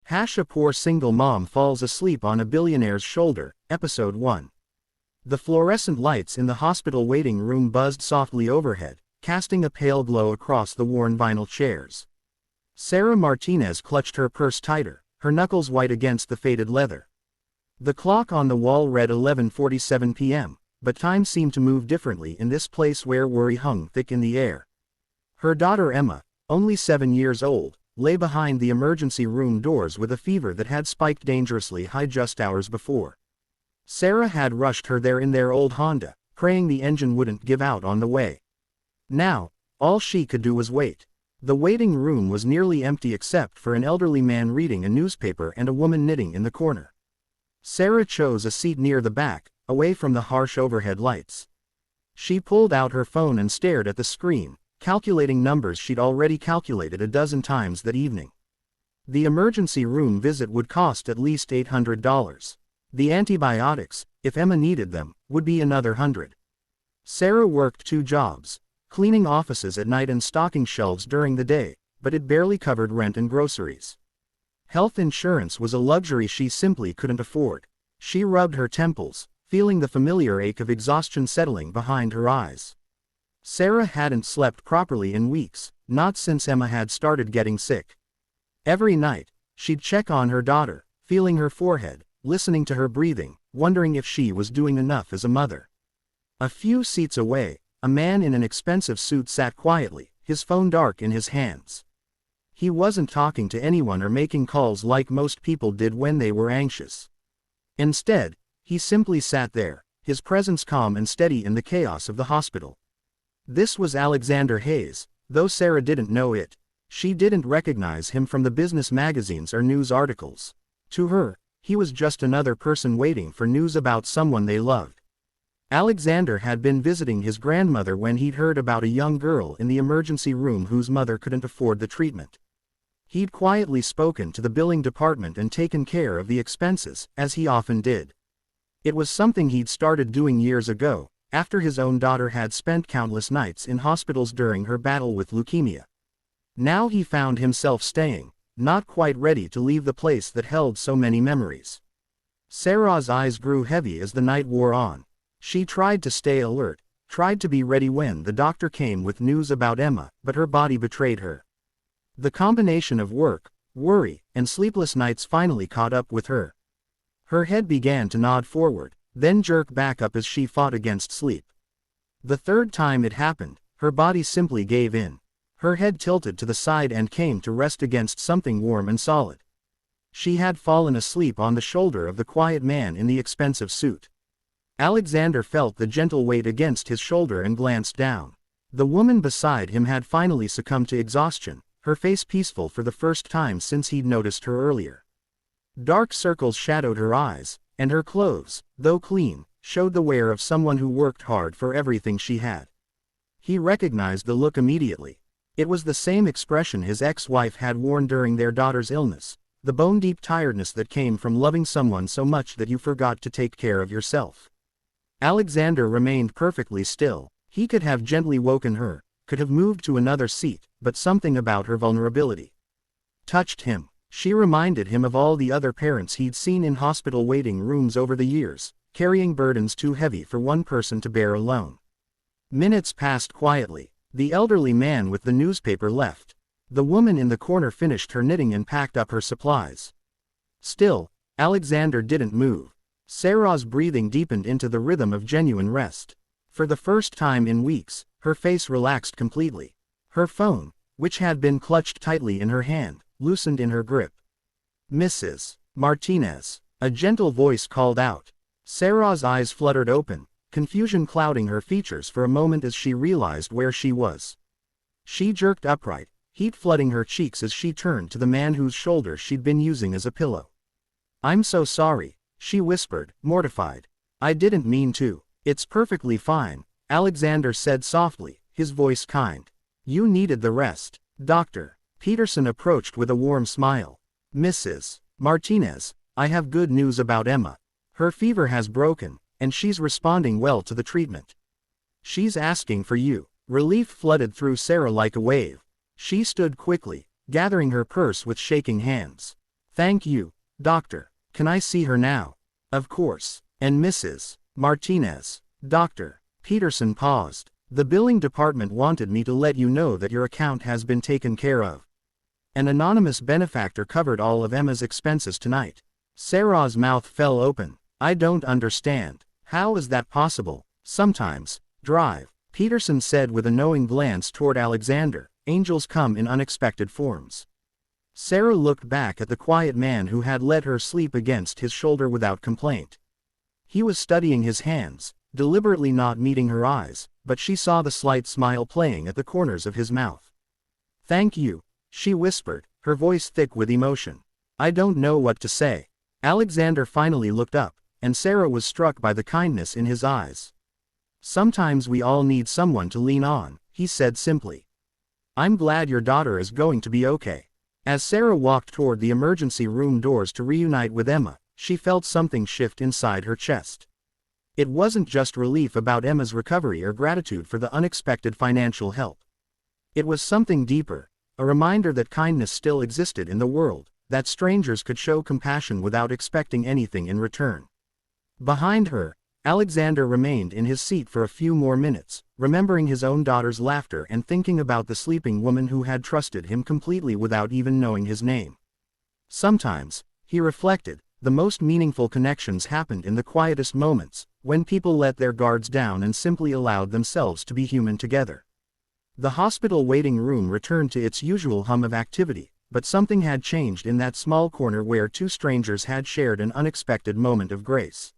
A poor single mom falls asleep on a billionaire's shoulder, Episode 1. The fluorescent lights in the hospital waiting room buzzed softly overhead, casting a pale glow across the worn vinyl chairs. Sarah Martinez clutched her purse tighter, her knuckles white against the faded leather. The clock on the wall read 11:47 p.m., but time seemed to move differently in this place where worry hung thick in the air. Her daughter Emma, only 7 years old, lay behind the emergency room doors with a fever that had spiked dangerously high just hours before. Sarah had rushed her there in their old Honda, praying the engine wouldn't give out on the way. Now, all she could do was wait. The waiting room was nearly empty except for an elderly man reading a newspaper and a woman knitting in the corner. Sarah chose a seat near the back, away from the harsh overhead lights. She pulled out her phone and stared at the screen, calculating numbers she'd already calculated a dozen times that evening. The emergency room visit would cost at least $800. The antibiotics, if Emma needed them, would be another $100. Sarah worked 2 jobs, cleaning offices at night and stocking shelves during the day, but it barely covered rent and groceries. Health insurance was a luxury she simply couldn't afford. She rubbed her temples, feeling the familiar ache of exhaustion settling behind her eyes. Sarah hadn't slept properly in weeks, not since Emma had started getting sick. Every night, she'd check on her daughter, feeling her forehead, listening to her breathing, wondering if she was doing enough as a mother. A few seats away, a man in an expensive suit sat quietly, his phone dark in his hands. He wasn't talking to anyone or making calls like most people did when they were anxious. Instead, he simply sat there, his presence calm and steady in the chaos of the hospital. This was Alexander Hayes, though Sarah didn't know it. She didn't recognize him from the business magazines or news articles. To her, he was just another person waiting for news about someone they loved. Alexander had been visiting his grandmother when he'd heard about a young girl in the emergency room whose mother couldn't afford the treatment. He'd quietly spoken to the billing department and taken care of the expenses, as he often did. It was something he'd started doing years ago, after his own daughter had spent countless nights in hospitals during her battle with leukemia. Now he found himself staying, not quite ready to leave the place that held so many memories. Sarah's eyes grew heavy as the night wore on. She tried to stay alert, tried to be ready when the doctor came with news about Emma, but her body betrayed her. The combination of work, worry, and sleepless nights finally caught up with her. Her head began to nod forward, then jerk back up as she fought against sleep. The third time it happened, her body simply gave in. Her head tilted to the side and came to rest against something warm and solid. She had fallen asleep on the shoulder of the quiet man in the expensive suit. Alexander felt the gentle weight against his shoulder and glanced down. The woman beside him had finally succumbed to exhaustion, her face peaceful for the first time since he'd noticed her earlier. Dark circles shadowed her eyes, and her clothes, though clean, showed the wear of someone who worked hard for everything she had. He recognized the look immediately. It was the same expression his ex-wife had worn during their daughter's illness, the bone-deep tiredness that came from loving someone so much that you forgot to take care of yourself. Alexander remained perfectly still. He could have gently woken her, could have moved to another seat, but something about her vulnerability touched him. She reminded him of all the other parents he'd seen in hospital waiting rooms over the years, carrying burdens too heavy for one person to bear alone. Minutes passed quietly. The elderly man with the newspaper left. The woman in the corner finished her knitting and packed up her supplies. Still, Alexander didn't move. Sarah's breathing deepened into the rhythm of genuine rest. For the first time in weeks, her face relaxed completely. Her phone, which had been clutched tightly in her hand, loosened in her grip. "Mrs. Martinez," a gentle voice called out. Sarah's eyes fluttered open, confusion clouding her features for a moment as she realized where she was. She jerked upright, heat flooding her cheeks as she turned to the man whose shoulder she'd been using as a pillow. "I'm so sorry," she whispered, mortified. "I didn't mean to." "It's perfectly fine," Alexander said softly, his voice kind. "You needed the rest." Dr. Peterson approached with a warm smile. "Mrs. Martinez, I have good news about Emma. Her fever has broken, and she's responding well to the treatment. She's asking for you." Relief flooded through Sarah like a wave. She stood quickly, gathering her purse with shaking hands. Thank you, doctor. Can I see her now? Of course. And Mrs. Martinez. Dr. Peterson paused. The billing department wanted me to let you know that your account has been taken care of. An anonymous benefactor covered all of Emma's expenses tonight. Sarah's mouth fell open. I don't understand. How is that possible? Sometimes, drive. Peterson said with a knowing glance toward Alexander. Angels come in unexpected forms. Sarah looked back at the quiet man who had let her sleep against his shoulder without complaint. He was studying his hands, deliberately not meeting her eyes, but she saw the slight smile playing at the corners of his mouth. Thank you, she whispered, her voice thick with emotion. I don't know what to say. Alexander finally looked up, and Sarah was struck by the kindness in his eyes. Sometimes we all need someone to lean on, he said simply. I'm glad your daughter is going to be okay. As Sarah walked toward the emergency room doors to reunite with Emma, she felt something shift inside her chest. It wasn't just relief about Emma's recovery or gratitude for the unexpected financial help. It was something deeper, a reminder that kindness still existed in the world, that strangers could show compassion without expecting anything in return. Behind her, Alexander remained in his seat for a few more minutes, remembering his own daughter's laughter and thinking about the sleeping woman who had trusted him completely without even knowing his name. Sometimes, he reflected, the most meaningful connections happened in the quietest moments, when people let their guards down and simply allowed themselves to be human together. The hospital waiting room returned to its usual hum of activity, but something had changed in that small corner where two strangers had shared an unexpected moment of grace.